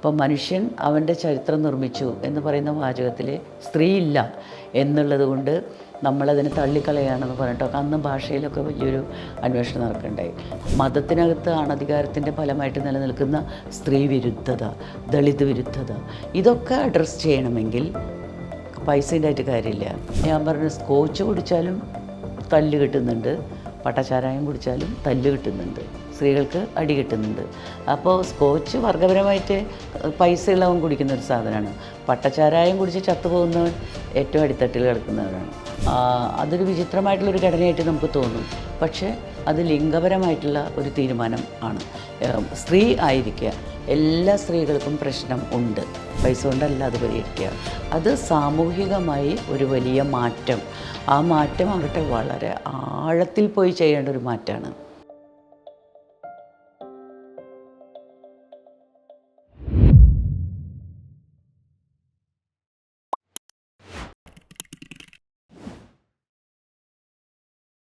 അപ്പം മനുഷ്യൻ അവൻ്റെ ചരിത്രം നിർമ്മിച്ചു എന്ന് പറയുന്ന വാചകത്തിൽ സ്ത്രീയില്ല എന്നുള്ളത് കൊണ്ട് നമ്മളതിനെ തള്ളിക്കളയാണെന്ന് പറഞ്ഞിട്ടൊക്കെ അന്ന് ഭാഷയിലൊക്കെ വലിയൊരു അന്വേഷണം നടക്കണ്ടായി. മതത്തിനകത്ത് അണധികാരത്തിൻ്റെ ഫലമായിട്ട് നിലനിൽക്കുന്ന സ്ത്രീ വിരുദ്ധത, ദളിത് വിരുദ്ധത, ഇതൊക്കെ അഡ്രസ്സ് ചെയ്യണമെങ്കിൽ പൈസ ഉണ്ടായിട്ട് കാര്യമില്ല. ഞാൻ പറഞ്ഞു, സ്കോച്ച് കുടിച്ചാലും തല്ല് കിട്ടുന്നുണ്ട്, പട്ടച്ചാരായം കുടിച്ചാലും തല്ല് കിട്ടുന്നുണ്ട്, സ്ത്രീകൾക്ക് അടി കിട്ടുന്നുണ്ട്. അപ്പോൾ സ്കോച്ച് വർഗപരമായിട്ട് പൈസ ഉള്ളവൻ കുടിക്കുന്ന ഒരു സാധനമാണ്. പട്ടച്ചാരായം കുടിച്ച് ചത്തുപോകുന്നവൻ ഏറ്റവും അടിത്തട്ടിൽ കിടക്കുന്നവരാണ്. അതൊരു വിചിത്രമായിട്ടുള്ളൊരു ഘടനയായിട്ട് നമുക്ക് തോന്നും. പക്ഷേ അത് ലിംഗപരമായിട്ടുള്ള ഒരു തീരുമാനം ആണ്. സ്ത്രീ ആയിരിക്കുക, എല്ലാ സ്ത്രീകൾക്കും പ്രശ്നം ഉണ്ട്, പൈസ കൊണ്ടല്ല അത് പരിഹരിക്കുക. അത് സാമൂഹികമായി ഒരു വലിയ മാറ്റം, ആ മാറ്റം ആകട്ടെ വളരെ ആഴത്തിൽ പോയി ചെയ്യേണ്ട ഒരു മാറ്റമാണ്.